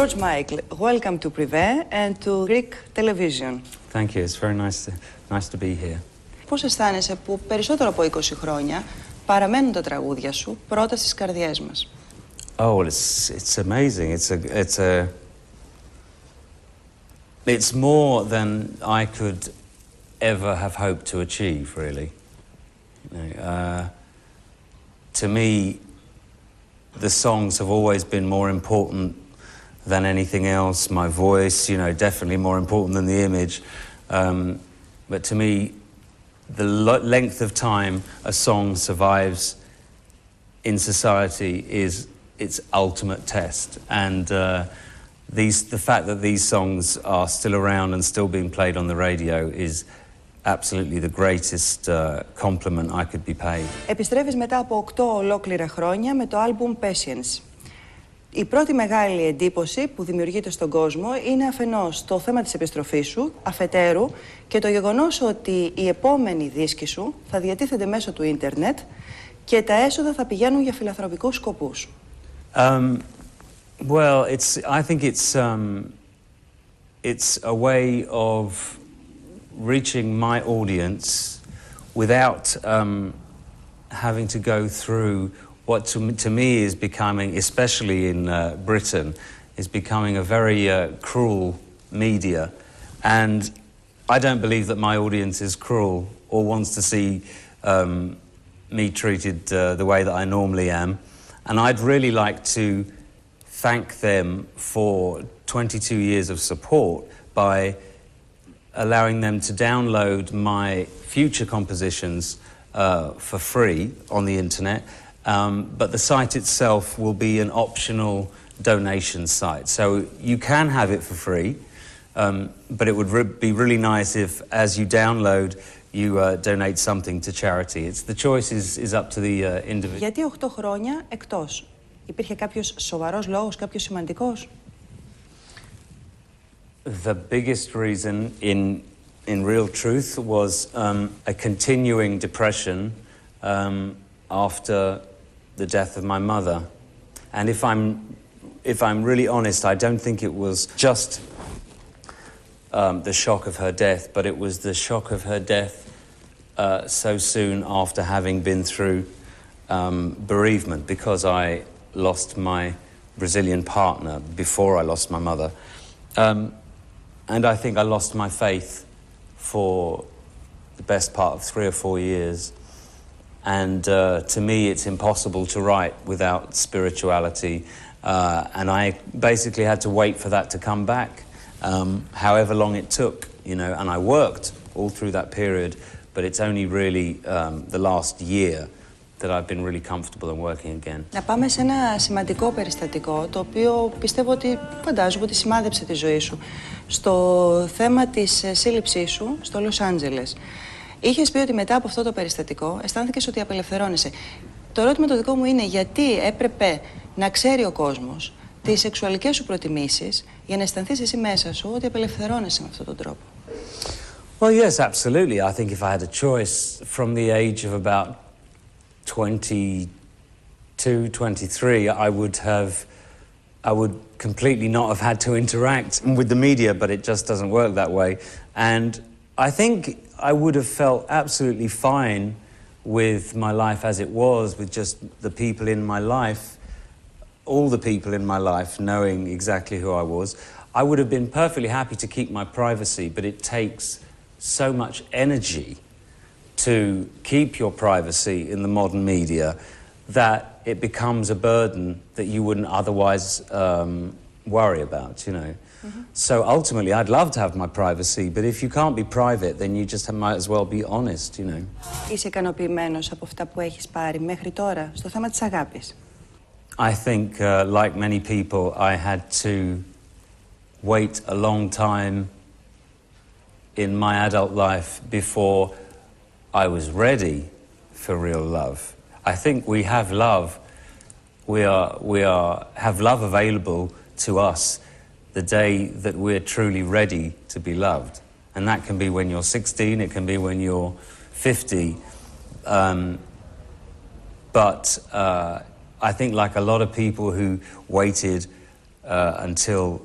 George Michael, welcome to Privé and to Greek television. Thank you. It's very nice to be here. Πώς αισθάνεσαι που περισσότερο από 20 χρόνια παραμένουν τα τραγούδια σου πρώτα στις καρδιές μας? Oh, well, it's amazing. It's more than I could ever have hoped to achieve, really. To me, the songs have always been more important than anything else. My voice, definitely more important than the image. But to me, the length of time a song survives in society is its ultimate test. And the fact that these songs are still around and still being played on the radio is absolutely the greatest compliment I could be paid. Επιστρέφεις μετά από 8 ολόκληρα χρόνια με το άλμπουμ Patience. Η πρώτη μεγάλη εντύπωση που δημιουργείται στον κόσμο είναι αφενός το θέμα της επιστροφής σου, αφετέρου και το γεγονός ότι οι επόμενοι δίσκοι σου θα διατίθενται μέσω του ίντερνετ και τα έσοδα θα πηγαίνουν για φιλανθρωπικούς σκοπούς. Well, I think it's a way of reaching my audience without having to go through what to me is becoming, especially in Britain, is becoming a very cruel media. And I don't believe that my audience is cruel or wants to see me treated the way that I normally am. And I'd really like to thank them for 22 years of support by allowing them to download my future compositions for free on the internet. But the site itself will be an optional donation site. So you can have it for free, but it would be really nice if, as you download, you donate something to charity. The choice is up to the individual. Γιατί 8 χρόνια εκτός? Υπήρχε κάποιος σοβαρός λόγος, κάποιος σημαντικός? The biggest reason, in real truth, was a continuing depression after the death of my mother. And if I'm really honest, I don't think it was just the shock of her death, but it was the shock of her death so soon after having been through bereavement, because I lost my Brazilian partner before I lost my mother. And I think I lost my faith for the best part of 3 or 4 years. And to me, it's impossible to write without spirituality. And I basically had to wait for that to come back, however long it took, and I worked all through that period, but it's only really the last year that I've been really comfortable and working again. Να πάμε σε ένα σημαντικό περιστατικό, το οποίο φαντάζομαι ότι σημάδεψε τη ζωή σου, στο θέμα της σύλληψής σου στο Λος Άντζελες. Είχες πει ότι μετά από αυτό το περιστατικό αισθάνθηκες ότι απελευθερώνεσαι. Το ερώτημα το δικό μου είναι γιατί έπρεπε να ξέρει ο κόσμος τις σεξουαλικές σου προτιμήσεις για να αισθανθείς εσύ μέσα σου ότι απελευθερώνεσαι με αυτόν τον τρόπο? Well, yes, absolutely. I think if I had a choice from the age of about 22, 23, I would completely not have had to interact with the media, but it just doesn't work that way. And I think I would have felt absolutely fine with my life as it was, with just the people in my life, all the people in my life knowing exactly who I was. I would have been perfectly happy to keep my privacy, but it takes so much energy to keep your privacy in the modern media that it becomes a burden that you wouldn't otherwise worry about, Mm-hmm. So ultimately, I'd love to have my privacy, but if you can't be private, then you just might as well be honest, Είσαι ικανοποιημένος από αυτά που έχεις πάρει μέχρι τώρα στο θέμα της αγάπης? I think, like many people, I had to wait a long time in my adult life before I was ready for real love. I think we have love. We have love available to us the day that we're truly ready to be loved. And that can be when you're 16, it can be when you're 50. But I think like a lot of people who waited until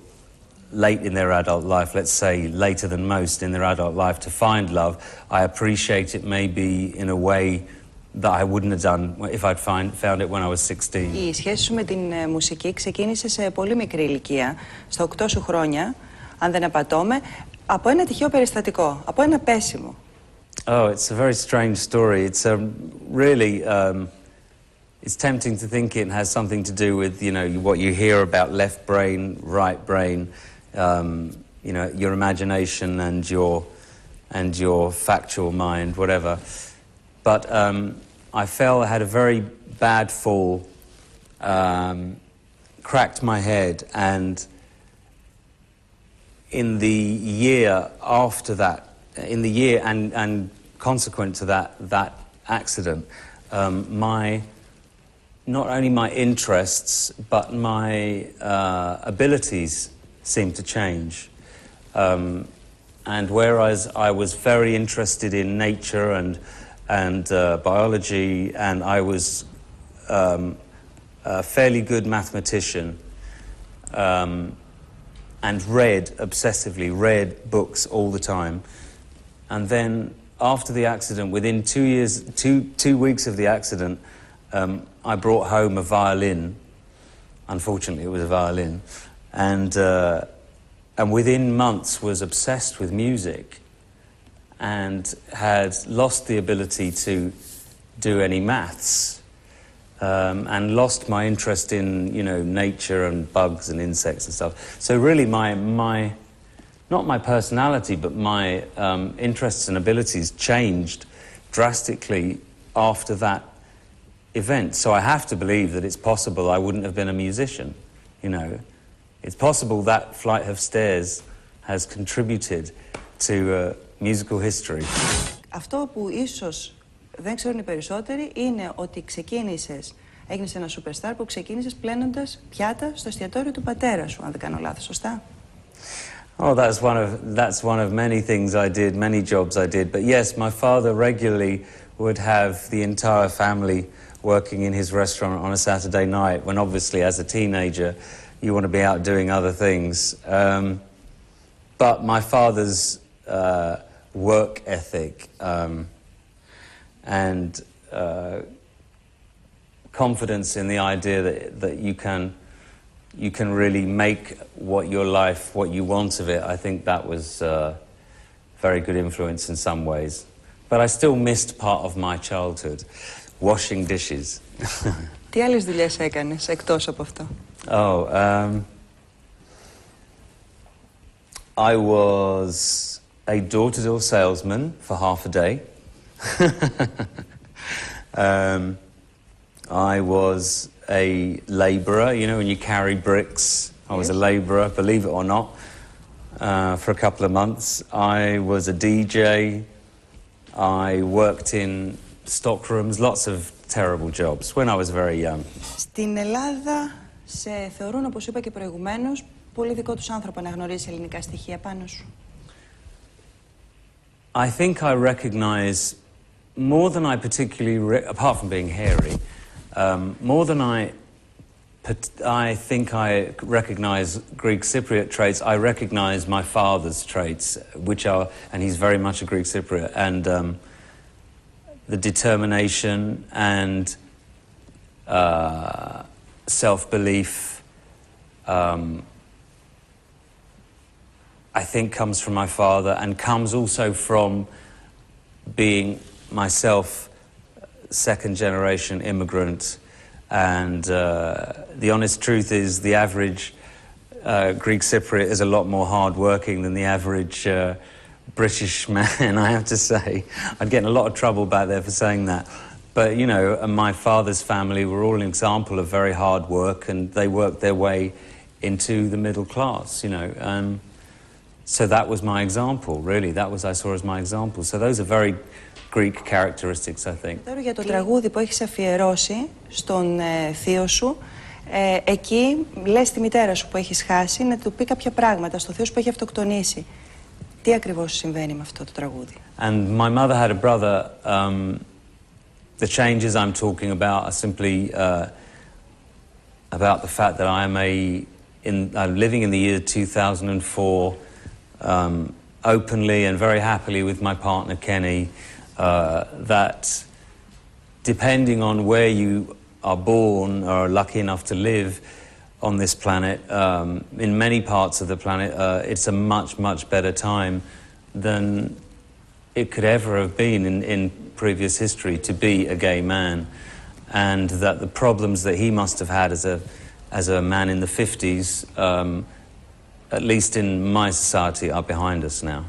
late in their adult life, let's say later than most in their adult life, to find love. I appreciate it maybe in a way that I wouldn't have done if I'd found it when I was 16. Η σχέση σου με την μουσική ξεκίνησε σε πολύ μικρή ηλικία, στα 8 σου χρόνια, αν δεν απατώμε, από ένα τυχαίο περιστατικό, από ένα πέσιμο. Oh, it's a very strange story. It's really, it's tempting to think it has something to do with, you know, what you hear about left brain, right brain, you know, your imagination and your factual mind, whatever. But I fell, I had a very bad fall, cracked my head, and in the year after that, in the year and consequent to that accident, not only my interests but my abilities seemed to change. And whereas I was very interested in nature and biology, and I was a fairly good mathematician, and read obsessively, read books all the time. And then after the accident, within 2 weeks of the accident, I brought home a violin. Unfortunately, it was a violin. And within months was obsessed with music and had lost the ability to do any maths. And lost my interest in, you know, nature and bugs and insects and stuff. So really not my personality, but my interests and abilities changed drastically after that event. So I have to believe that it's possible I wouldn't have been a musician, you know. It's possible that flight of stairs has contributed to musical history. Αυτό που ίσως δεν ξέρουν οι περισσότεροι είναι ότι έγινες ένα superstar που ξεκίνησες πλένοντας πιάτα στο εστιατόριο του πατέρα σου, αν δεν κάνω λάθος, σωστά? Oh, that's one of many things I did, many jobs I did. But yes, my father regularly would have the entire family working in his restaurant on a Saturday night, when obviously as a teenager you want to be out doing other things. But my father's work ethic and confidence in the idea that you can really make your life what you want of it, I think that was very good influence in some ways. But I still missed part of my childhood, washing dishes. Τι άλλες δουλειές έκανες εκτός από αυτό? Oh, I was a door-to-door salesman for half a day. I was a labourer, you know, when you carry bricks. I was a labourer, believe it or not, for a couple of months. I was a DJ. I worked in stockrooms, lots of terrible jobs when I was very young. Στην Ελλάδα σε θεωρούν, όπως είπα και προηγουμένως, πολύ δικό τους άνθρωπο να γνωρίζει ελληνικά στοιχεία πάνω σου. I think I recognize more than I particularly, apart from being hairy, more than I think I recognize Greek Cypriot traits, I recognize my father's traits, which are, and he's very much a Greek Cypriot, and the determination and self-belief, I think comes from my father, and comes also from being myself second-generation immigrant. And the honest truth is the average Greek Cypriot is a lot more hard-working than the average British man, I have to say. I'd get in a lot of trouble back there for saying that. But, you know, my father's family were all an example of very hard work, and they worked their way into the middle class, you know. So that was my example, really. That was, I saw as my example. So those are very Greek characteristics, I think. Τώρα για το τραγούδι που έχεις αφιερώσει στον θείο σου, εκεί λες τη μητέρα σου που έχεις χάσει να του πει κάποια πράγματα, στο θείο σου που έχει αυτοκτονήσει. Τι ακριβώς συμβαίνει με αυτό το τραγούδι? And my mother had a brother. The changes I'm talking about are simply about the fact that I am a living in the year 2004, openly and very happily with my partner Kenny, that depending on where you are born or are lucky enough to live on this planet, in many parts of the planet, it's a much, much better time than it could ever have been in previous history to be a gay man, and that the problems that he must have had as a man in the 50s, at least in my society, are behind us now.